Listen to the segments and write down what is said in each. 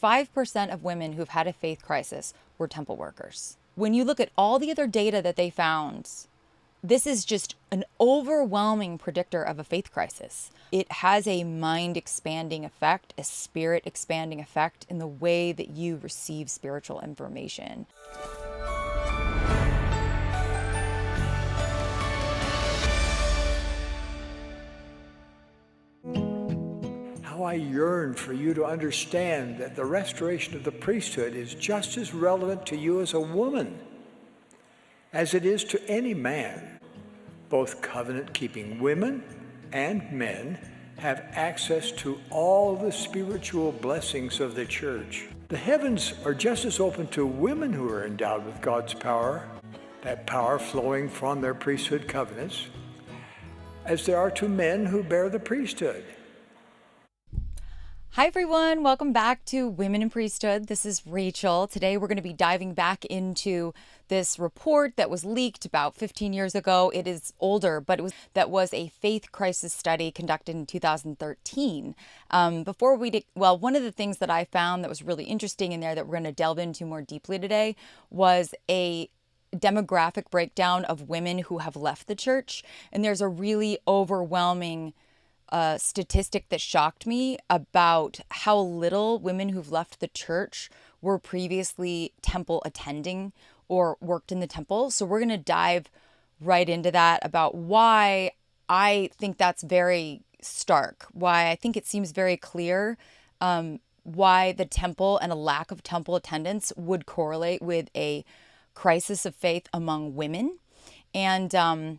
5% of women who've had a faith crisis were temple workers. When you look at all the other data that they found, this is just an overwhelming predictor of a faith crisis. It has a mind-expanding effect, a spirit-expanding effect in the way that you receive spiritual information. How I yearn for you to understand that the restoration of the priesthood is just as relevant to you as a woman as it is to any man. Both covenant-keeping women and men have access to all the spiritual blessings of the church. The heavens are just as open to women who are endowed with God's power, that power flowing from their priesthood covenants, as they are to men who bear the priesthood. Hi everyone, welcome back to Women in Priesthood. This is Rachel. Today we're going to be diving back into this report that was leaked about 15 years ago. It is older, but that was a faith crisis study conducted in 2013. One of the things that I found that was really interesting in there that we're going to delve into more deeply today was a demographic breakdown of women who have left the church. And there's a really overwhelming statistic that shocked me about how little women who've left the church were previously temple attending or worked in the temple. So we're going to dive right into that about why I think that's very stark, why I think it seems very clear why the temple and a lack of temple attendance would correlate with a crisis of faith among women. And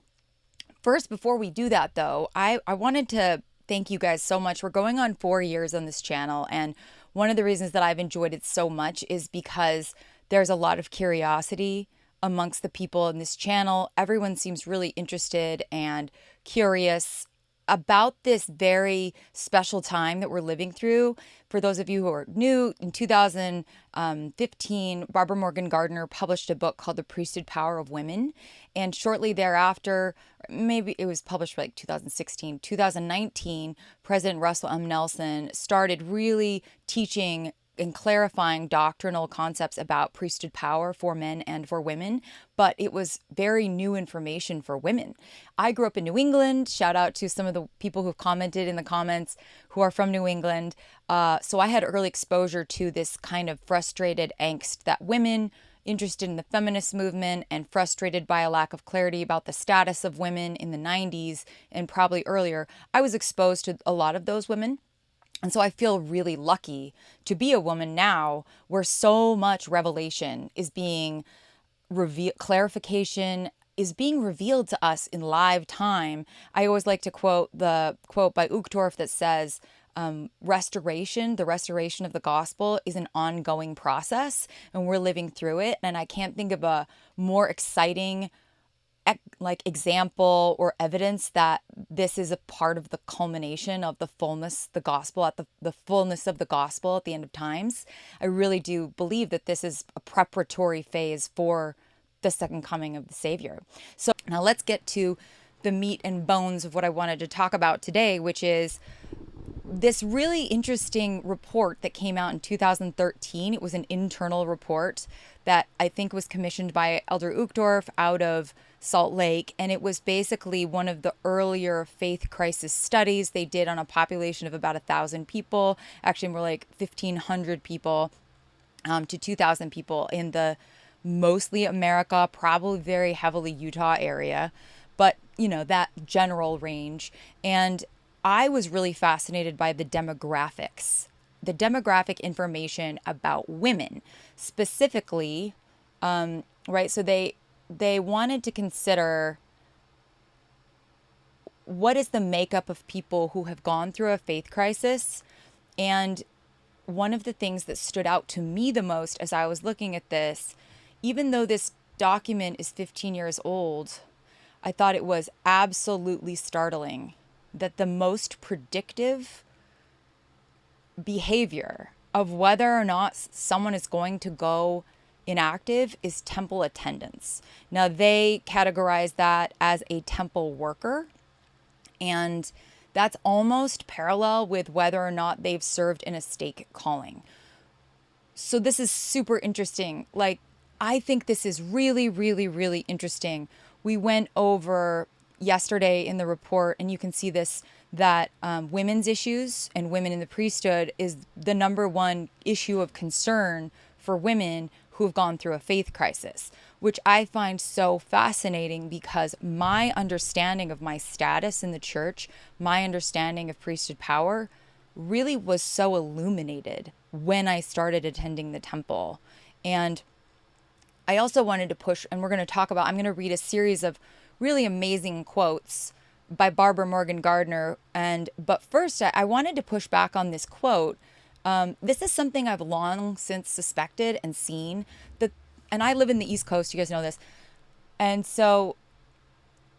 first, before we do that, though, I wanted to thank you guys so much. We're going on 4 years on this channel, and one of the reasons that I've enjoyed it so much is because there's a lot of curiosity amongst the people in this channel. Everyone seems really interested and curious about this very special time that we're living through. For those of you who are new, in 2015, Barbara Morgan Gardner published a book called The Priesthood Power of Women. And shortly thereafter, maybe it was published like 2019, President Russel M Nelson started really teaching and clarifying doctrinal concepts about priesthood power for men and for women, but it was very new information for women. I grew up in New England. Shout out to some of the people who've commented in the comments who are from New England. So I had early exposure to this kind of frustrated angst that women interested in the feminist movement and frustrated by a lack of clarity about the status of women in the 90s and probably earlier. I was exposed to a lot of those women. And so I feel really lucky to be a woman now where so much revelation is being revealed, clarification is being revealed to us in live time. I always like to quote the quote by Uchtdorf that says, the restoration of the gospel is an ongoing process and we're living through it. And I can't think of a more exciting example or evidence that this is a part of the culmination of the fullness, the gospel at the fullness of the gospel at the end of times. I really do believe that this is a preparatory phase for the second coming of the Savior. So now let's get to the meat and bones of what I wanted to talk about today, which is this really interesting report that came out in 2013. It was an internal report that I think was commissioned by Elder Uchtdorf out of Salt Lake. And it was basically one of the earlier faith crisis studies they did on a population of about 1,000 people, actually more like 1,500 people to 2,000 people in the mostly America, probably very heavily Utah area, but that general range. And I was really fascinated by the demographics, the demographic information about women specifically, right? So they wanted to consider what is the makeup of people who have gone through a faith crisis. And one of the things that stood out to me the most as I was looking at this, even though this document is 15 years old, I thought it was absolutely startling that the most predictive behavior of whether or not someone is going to go inactive is temple attendance. Now, they categorize that as a temple worker, and that's almost parallel with whether or not they've served in a stake calling. So this is super interesting. Like, I think this is really, really, really interesting. We went over yesterday in the report, and you can see this, that women's issues and women in the priesthood is the number one issue of concern for women who have gone through a faith crisis, which I find so fascinating because my understanding of my status in the church, my understanding of priesthood power, really was so illuminated when I started attending the temple. And I also wanted to push, and we're going to talk about, I'm going to read a series of really amazing quotes by Barbara Morgan Gardner. But first, I wanted to push back on this quote. This is something I've long since suspected and seen that, and I live in the East Coast, you guys know this. And so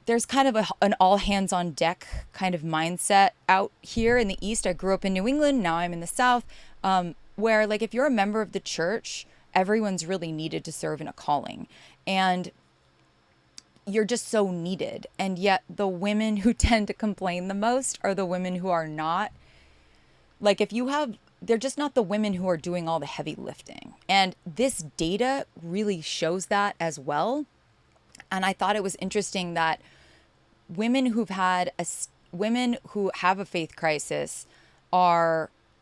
there's kind of an all hands on deck kind of mindset out here in the East. I grew up in New England. Now I'm in the South, where like if you're a member of the church, everyone's really needed to serve in a calling. And you're just so needed. And yet the women who tend to complain the most are the women who are not. Like if you have, they're just not the women who are doing all the heavy lifting. And this data really shows that as well. And I thought it was interesting that women who have a faith crisis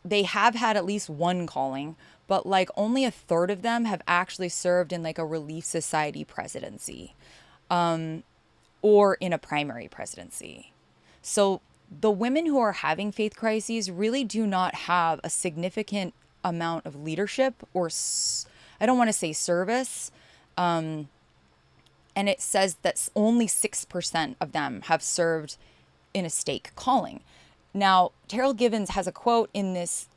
they have had at least one calling, but like only a third of them have actually served in like a Relief Society presidency, or in a primary presidency. So the women who are having faith crises really do not have a significant amount of leadership or I don't want to say service. And it says that only 6% of them have served in a stake calling. Now, Terrell Givens has a quote in this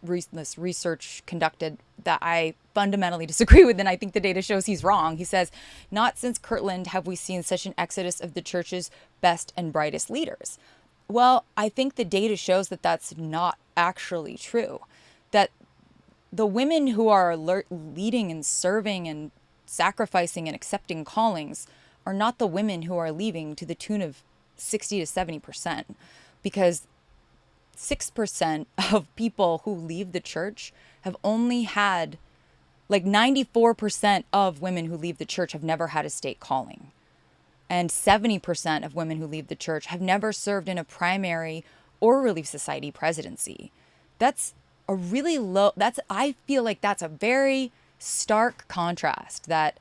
research conducted that I fundamentally disagree with, and I think the data shows he's wrong. He says, "Not since Kirtland have we seen such an exodus of the church's best and brightest leaders." Well, I think the data shows that that's not actually true. That the women who are leading and serving and sacrificing and accepting callings are not the women who are leaving to the tune of 60 to 70%, because 6% of people who leave the church have only had, like 94% of women who leave the church have never had a stake calling. And 70% of women who leave the church have never served in a primary or Relief Society presidency. That's a really low, I feel like that's a very stark contrast, that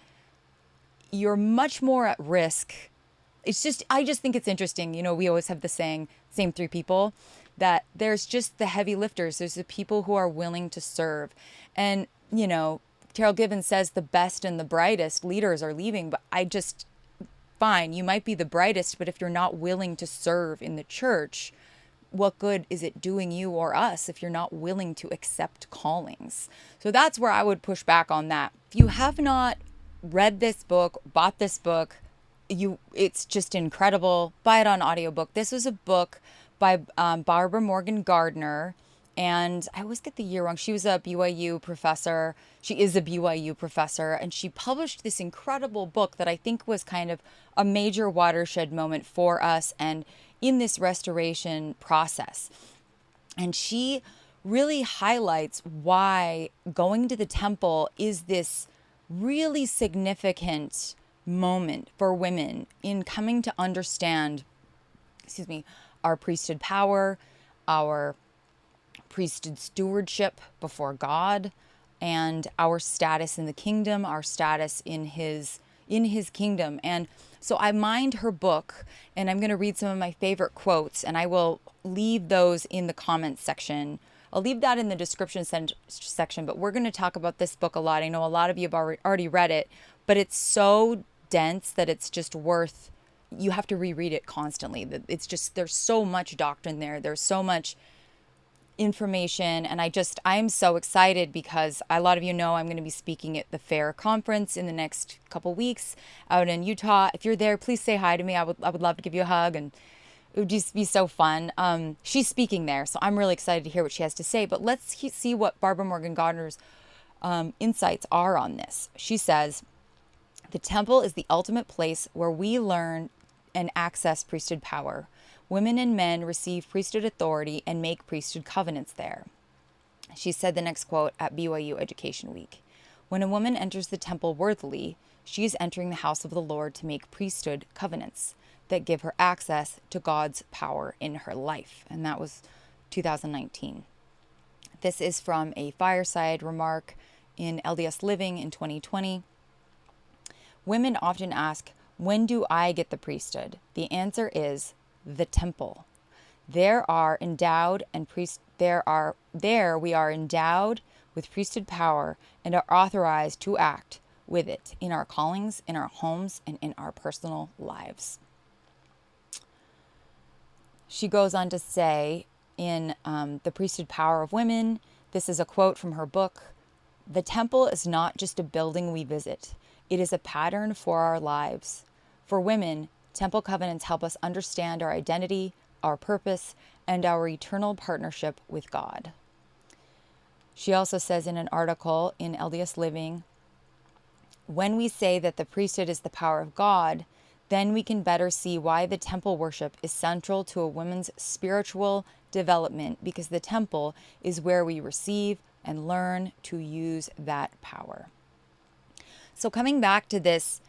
you're much more at risk. I just think it's interesting. You know, we always have the saying, same three people, that there's just the heavy lifters. There's the people who are willing to serve. And, you know, Terrell Givens says the best and the brightest leaders are leaving, but fine, you might be the brightest, but if you're not willing to serve in the church, what good is it doing you or us if you're not willing to accept callings? So that's where I would push back on that. If you have not read this book, bought this book, it's just incredible. Buy it on audiobook. This was a book by Barbara Morgan Gardner, and I always get the year wrong. She was a BYU professor. She is a BYU professor, and she published this incredible book that I think was kind of a major watershed moment for us and in this restoration process. And she really highlights why going to the temple is this really significant moment for women in coming to understand, our priesthood power, our priesthood stewardship before God, and our status in the kingdom, our status in his kingdom. And so I mined her book, and I'm going to read some of my favorite quotes, and I will leave those in the comments section. I'll leave that in the description section, but we're going to talk about this book a lot. I know a lot of you have already read it, but it's so dense that it's just you have to reread it constantly. It's just, there's so much doctrine there. There's so much information. And I'm so excited because a lot of you know I'm going to be speaking at the FAIR conference in the next couple weeks out in Utah. If you're there, please say hi to me. I would love to give you a hug, and it would just be so fun. She's speaking there, so I'm really excited to hear what she has to say. But let's see what Barbara Morgan Gardner's insights are on this. She says, "The temple is the ultimate place where we learn and access priesthood power. Women and men receive priesthood authority and make priesthood covenants there. She said the next quote at BYU Education Week. When a woman enters the temple worthily, she is entering the house of the Lord to make priesthood covenants that give her access to God's power in her life. And that was 2019. This is from a fireside remark in LDS Living in 2020. Women often ask, when do I get the priesthood? The answer is the temple. There we are endowed with priesthood power and are authorized to act with it in our callings, in our homes, and in our personal lives. She goes on to say in The Priesthood Power of Women, this is a quote from her book, "The temple is not just a building we visit. It is a pattern for our lives. For women, temple covenants help us understand our identity, our purpose, and our eternal partnership with God." She also says in an article in LDS Living, when we say that the priesthood is the power of God, then we can better see why the temple worship is central to a woman's spiritual development, because the temple is where we receive and learn to use that power. So coming back to this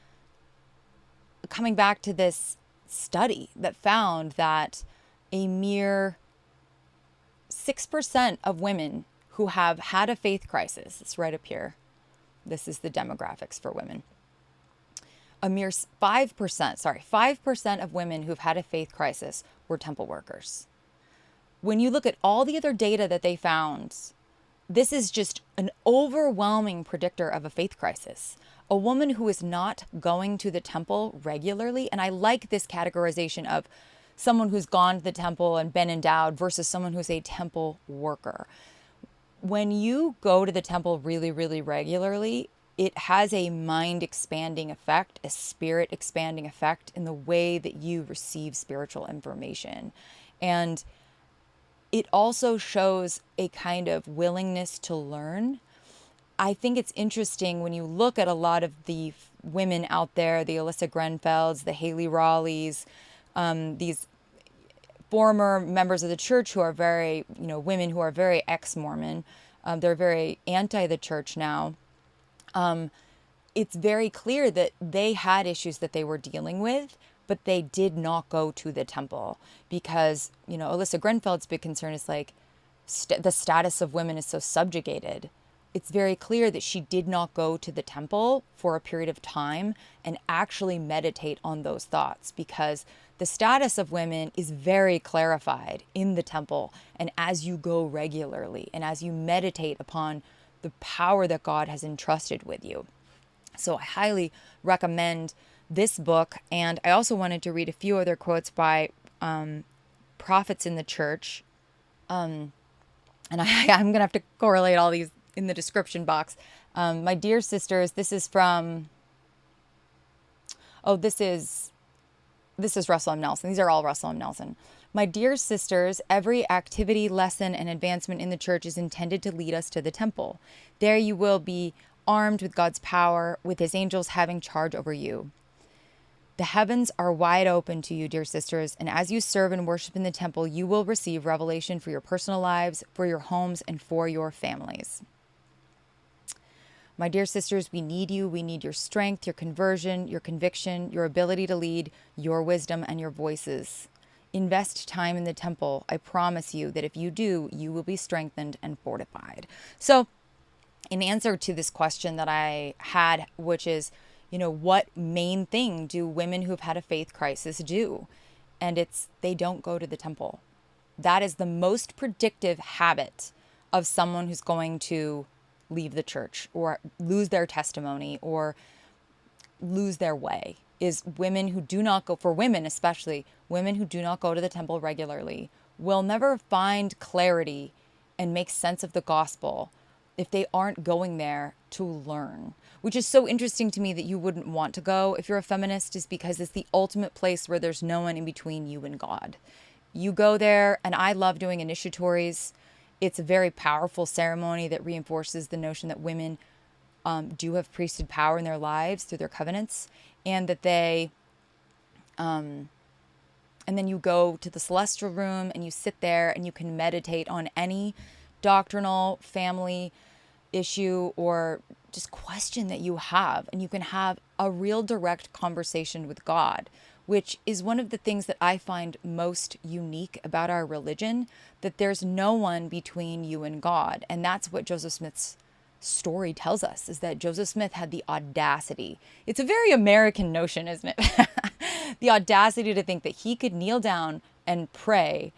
study that found that a mere 6% of women who have had a faith crisis, it's right up here. This is the demographics for women. A mere 5% of women who've had a faith crisis were temple workers. When you look at all the other data that they found, this is just an overwhelming predictor of a faith crisis. A woman who is not going to the temple regularly, and I like this categorization of someone who's gone to the temple and been endowed versus someone who's a temple worker. When you go to the temple really, really regularly, it has a mind expanding effect, a spirit expanding effect in the way that you receive spiritual information. And it also shows a kind of willingness to learn. I think it's interesting when you look at a lot of the women out there, the Alyssa Grenfelds, the Haley Raleighs, these former members of the church who are very, women who are very ex-Mormon. They're very anti the church now. It's very clear that they had issues that they were dealing with, but they did not go to the temple because, Alyssa Grenfeld's big concern is like the status of women is so subjugated. It's very clear that she did not go to the temple for a period of time and actually meditate on those thoughts, because the status of women is very clarified in the temple. And as you go regularly and as you meditate upon the power that God has entrusted with you. So I highly recommend this book. And I also wanted to read a few other quotes by prophets in the church. And I'm going to have to correlate all these in the description box. My dear sisters, this is from, this is Russel M Nelson. These are all Russel M Nelson. My dear sisters, every activity, lesson, and advancement in the church is intended to lead us to the temple. There you will be armed with God's power, with his angels having charge over you. The heavens are wide open to you, dear sisters, and as you serve and worship in the temple, you will receive revelation for your personal lives, for your homes, and for your families. My dear sisters, we need you. We need your strength, your conversion, your conviction, your ability to lead, your wisdom, and your voices. Invest time in the temple. I promise you that if you do, you will be strengthened and fortified. So, in answer to this question that I had, which is, what main thing do women who've had a faith crisis do? And it's they don't go to the temple. That is the most predictive habit of someone who's going to leave the church or lose their testimony or lose their way, is women who do not go, for women especially, women who do not go to the temple regularly will never find clarity and make sense of the gospel if they aren't going there to learn. Which is so interesting to me that you wouldn't want to go if you're a feminist, is because it's the ultimate place where there's no one in between you and God. You go there, and I love doing initiatories. It's a very powerful ceremony that reinforces the notion that women do have priesthood power in their lives through their covenants, and that they, and then you go to the celestial room and you sit there and you can meditate on any doctrinal, family issue or just question that you have, and you can have a real direct conversation with God, which is one of the things that I find most unique about our religion, that there's no one between you and God. And that's what Joseph Smith's story tells us, is that Joseph Smith had the audacity. It's a very American notion, isn't it? The audacity to think that he could kneel down and pray.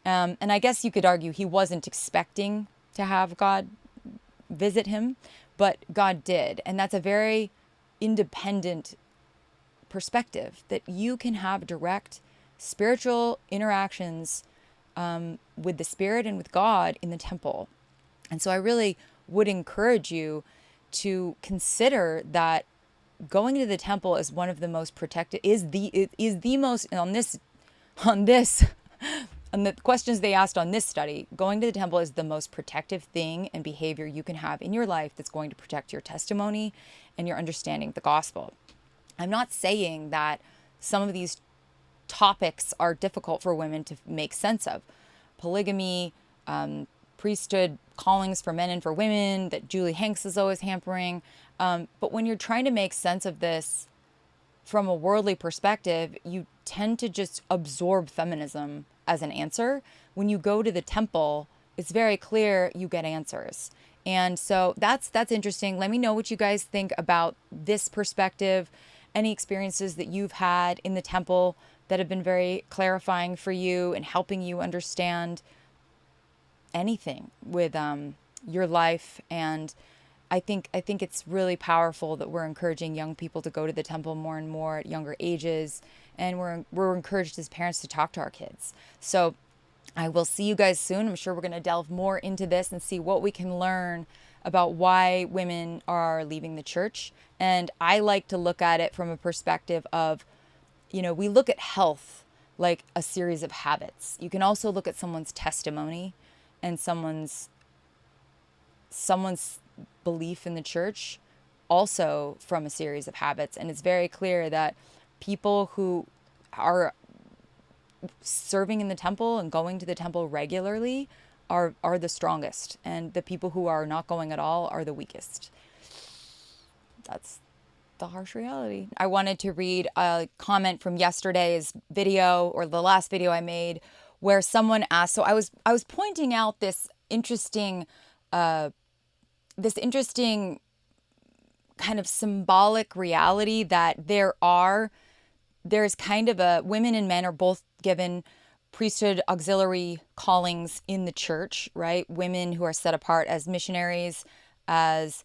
And I guess you could argue he wasn't expecting to have God visit him, but God did. And that's a very independent perspective, that you can have direct spiritual interactions with the Spirit and with God in the temple. And so I really would encourage you to consider that going to the temple is one of the most protected, is the most, on this and the questions they asked on this study, going to the temple is the most protective thing and behavior you can have in your life that's going to protect your testimony and your understanding of the gospel. I'm not saying that some of these topics are difficult for women to make sense of. Polygamy, priesthood, callings for men and for women, that Julie Hanks is always hampering. But when you're trying to make sense of this from a worldly perspective, you tend to just absorb feminism as an answer. When you go to the temple, it's very clear you get answers. And so that's interesting. Let me know what you guys think about this perspective, any experiences that you've had in the temple that have been very clarifying for you and helping you understand anything with your life. And I think it's really powerful that we're encouraging young people to go to the temple more and more at younger ages, and we're encouraged as parents to talk to our kids. So I will see you guys soon. I'm sure we're going to delve more into this and see what we can learn about why women are leaving the church. And I like to look at it from a perspective of, we look at health like a series of habits. You can also look at someone's testimony and someone's belief in the church also from a series of habits. And it's very clear that people who are serving in the temple and going to the temple regularly are the strongest, and the people who are not going at all are the weakest. That's the harsh reality. I wanted to read a comment from yesterday's video, or the last video I made, where someone asked, so I was pointing out this interesting kind of symbolic reality that there's kind of a, women and men are both given priesthood auxiliary callings in the church, right? Women who are set apart as missionaries, as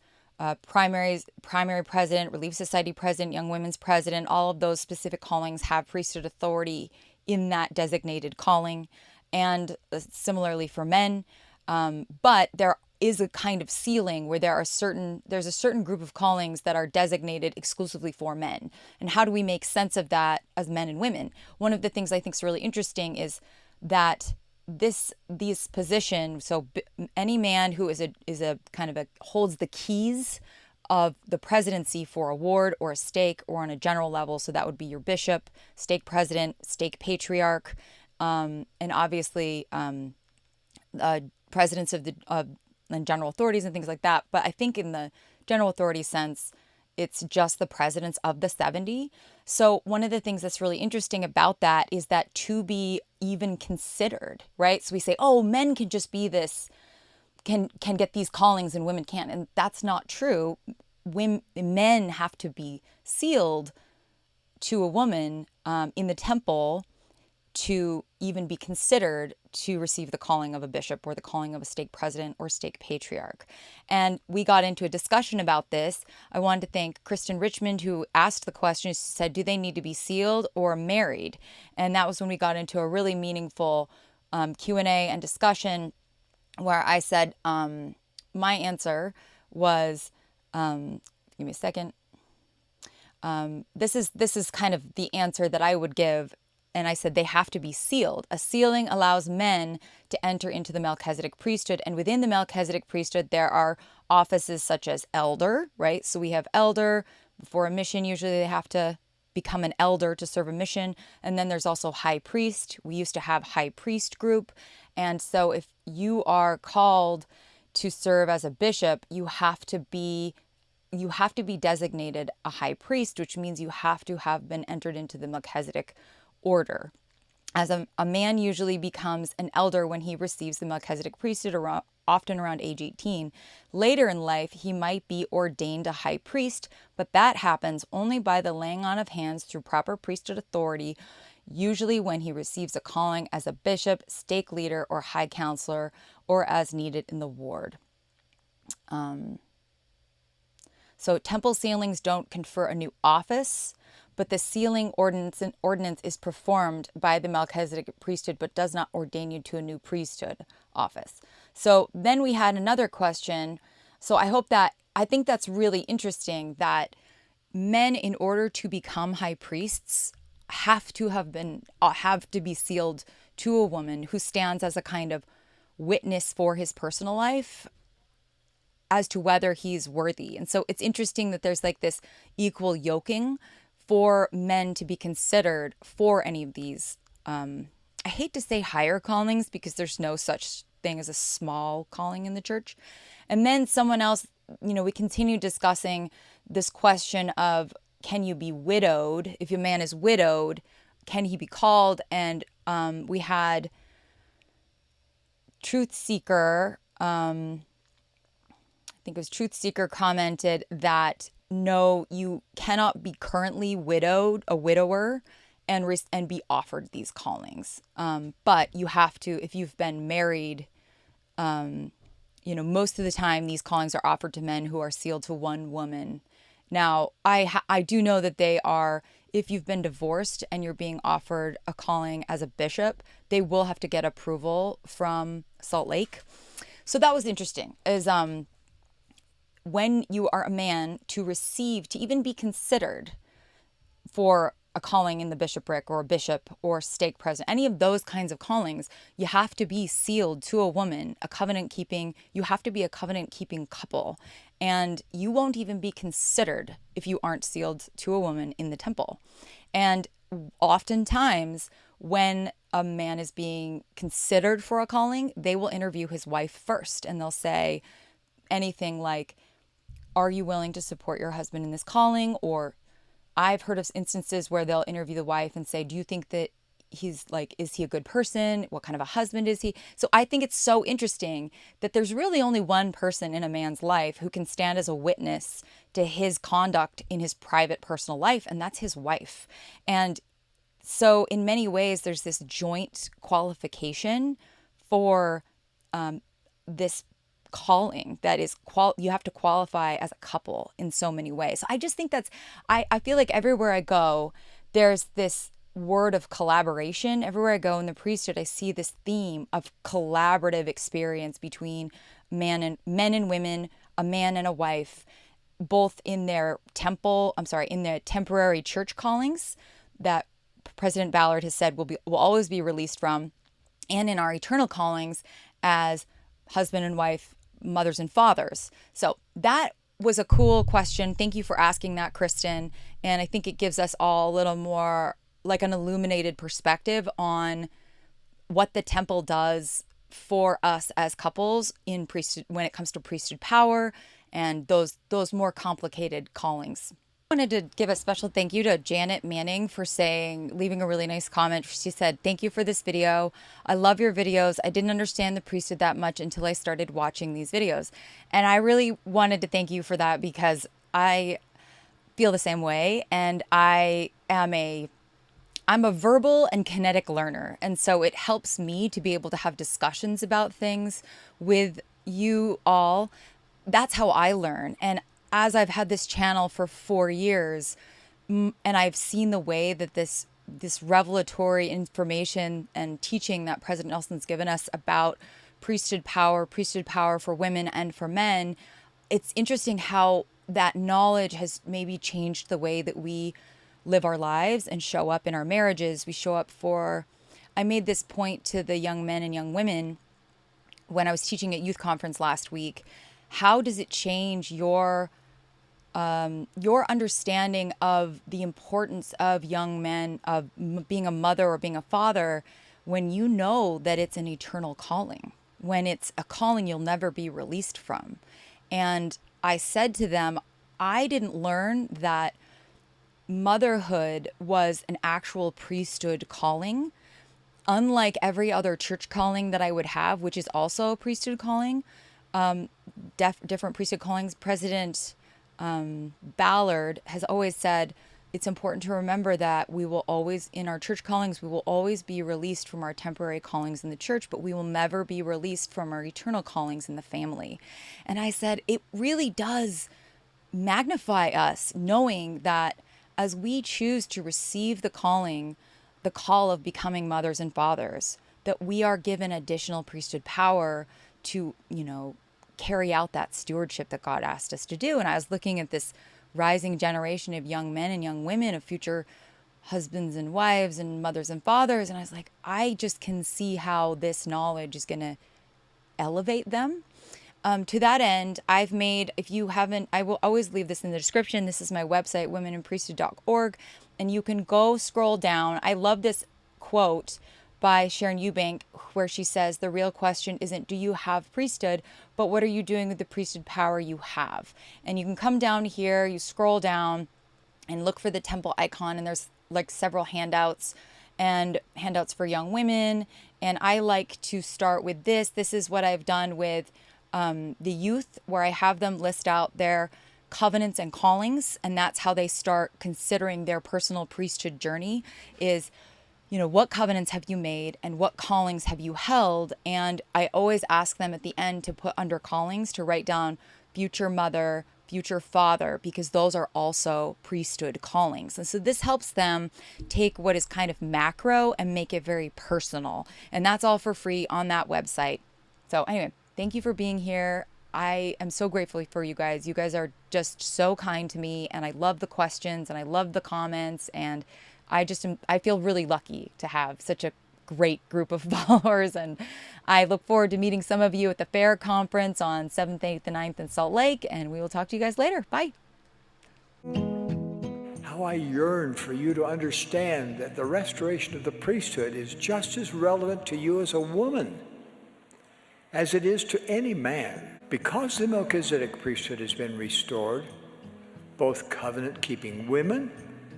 primary president, Relief Society president, Young Women's president. All of those specific callings have priesthood authority in that designated calling, and similarly for men. But there is a kind of ceiling where there's a certain group of callings that are designated exclusively for men. And how do we make sense of that as men and women? One of the things I think is really interesting is that this position, so any man who is a kind of holds the keys of the presidency for a ward or a stake, or on a general level, so that would be your bishop, stake president, stake patriarch, and obviously presidents of and general authorities and things like that. But I think in the general authority sense, it's just the presidents of the 70. So one of the things that's really interesting about that is that to be even considered, right? So we say, oh, men can just be this, can get these callings and women can't. And that's not true. Men have to be sealed to a woman in the temple to even be considered to receive the calling of a bishop or the calling of a stake president or stake patriarch. And we got into a discussion about this. I wanted to thank Kristen Richmond, who asked the question. She said, do they need to be sealed or married? And that was when we got into a really meaningful Q&A and discussion, where I said, my answer was, give me a second. This is kind of the answer that I would give. And I said they have to be sealed. A sealing allows men to enter into the Melchizedek priesthood. And within the Melchizedek priesthood, there are offices such as elder, right? So we have elder. Before a mission, usually they have to become an elder to serve a mission. And then there's also high priest. We used to have high priest group. And so if you are called to serve as a bishop, you have to be designated a high priest, which means you have to have been entered into the Melchizedek order. As a man usually becomes an elder when he receives the Melchizedek priesthood, often around age 18. Later in life, he might be ordained a high priest, but that happens only by the laying on of hands through proper priesthood authority, usually when he receives a calling as a bishop, stake leader, or high counselor, or as needed in the ward. So temple sealings don't confer a new office, but the sealing ordinance is performed by the Melchizedek priesthood, but does not ordain you to a new priesthood office. So then we had another question. So I think that's really interesting that men, in order to become high priests, have to be sealed to a woman who stands as a kind of witness for his personal life as to whether he's worthy. And so it's interesting that there's like this equal yoking for men to be considered for any of these. I hate to say higher callings because there's no such thing as a small calling in the church. And then someone else, we continue discussing this question of, can you be widowed? If a man is widowed, can he be called? And we had Truth Seeker, I think it was Truth Seeker, commented that no, you cannot be currently widowed, a widower, and be offered these callings. But you have to, if you've been married, most of the time these callings are offered to men who are sealed to one woman. Now, I do know that they are, if you've been divorced and you're being offered a calling as a bishop, they will have to get approval from Salt Lake. So that was interesting, is when you are a man, to even be considered for a calling in the bishopric or a bishop or stake president, any of those kinds of callings, you have to be sealed to a woman, you have to be a covenant keeping couple. And you won't even be considered if you aren't sealed to a woman in the temple. And oftentimes when a man is being considered for a calling, they will interview his wife first, and they'll say anything like, are you willing to support your husband in this calling? Or I've heard of instances where they'll interview the wife and say, do you think that is he a good person? What kind of a husband is he? So I think it's so interesting that there's really only one person in a man's life who can stand as a witness to his conduct in his private personal life, and that's his wife. And so in many ways, there's this joint qualification for this calling that is you have to qualify as a couple in so many ways. So I just think I feel like everywhere I go, there's this word of collaboration. Everywhere I go in the priesthood, I see this theme of collaborative experience between men and women, a man and a wife, both in their in their temporary church callings that President Ballard has said will always be released from, and in our eternal callings as husband and wife, mothers and fathers. So that was a cool question. Thank you for asking that, Kristen. And I think it gives us all a little more like an illuminated perspective on what the temple does for us as couples in priesthood when it comes to priesthood power and those more complicated callings. I wanted to give a special thank you to Janet Manning for leaving a really nice comment. She said, thank you for this video. I love your videos. I didn't understand the priesthood that much until I started watching these videos. And I really wanted to thank you for that because I feel the same way. And I'm a verbal and kinetic learner. And so it helps me to be able to have discussions about things with you all. That's how I learn. And as I've had this channel for 4 years, and I've seen the way that this revelatory information and teaching that President Nelson's given us about priesthood power for women and for men, it's interesting how that knowledge has maybe changed the way that we live our lives and show up in our marriages. I made this point to the young men and young women when I was teaching at youth conference last week. How does it change your understanding of the importance of young men, of being a mother or being a father, when you know that it's an eternal calling, when it's a calling you'll never be released from. And I said to them, I didn't learn that motherhood was an actual priesthood calling, unlike every other church calling that I would have, which is also a priesthood calling. Different priesthood callings. President Ballard has always said it's important to remember that we will always, in our church callings, we will always be released from our temporary callings in the church, but we will never be released from our eternal callings in the family. And I said, it really does magnify us knowing that as we choose to receive the calling, the call of becoming mothers and fathers, that we are given additional priesthood power to, carry out that stewardship that God asked us to do. And I was looking at this rising generation of young men and young women, of future husbands and wives and mothers and fathers. And I was like, I just can see how this knowledge is going to elevate them. To that end, I've made, if you haven't, I will always leave this in the description. This is my website, womeninpriesthood.org. And you can go scroll down. I love this quote by Sharon Eubank, where she says, the real question isn't, do you have priesthood, but what are you doing with the priesthood power you have? And you can come down here, you scroll down and look for the temple icon. And there's like several handouts and handouts for young women. And I like to start with this. This is what I've done with the youth, where I have them list out their covenants and callings. And that's how they start considering their personal priesthood journey is, what covenants have you made and what callings have you held? And I always ask them at the end to put under callings, to write down future mother, future father, because those are also priesthood callings. And so this helps them take what is kind of macro and make it very personal. And that's all for free on that website. So anyway, thank you for being here. I am so grateful for you guys. You guys are just so kind to me, and I love the questions and I love the comments, and I feel really lucky to have such a great group of followers, and I look forward to meeting some of you at the Fair Conference on 7th, 8th, and 9th in Salt Lake, and we will talk to you guys later. Bye. How I yearn for you to understand that the restoration of the priesthood is just as relevant to you as a woman as it is to any man. Because the Melchizedek priesthood has been restored, both covenant-keeping women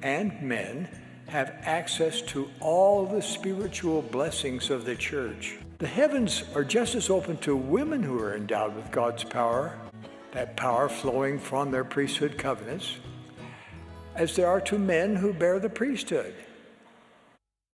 and men have access to all the spiritual blessings of the church. The heavens are just as open to women who are endowed with God's power, that power flowing from their priesthood covenants, as they are to men who bear the priesthood.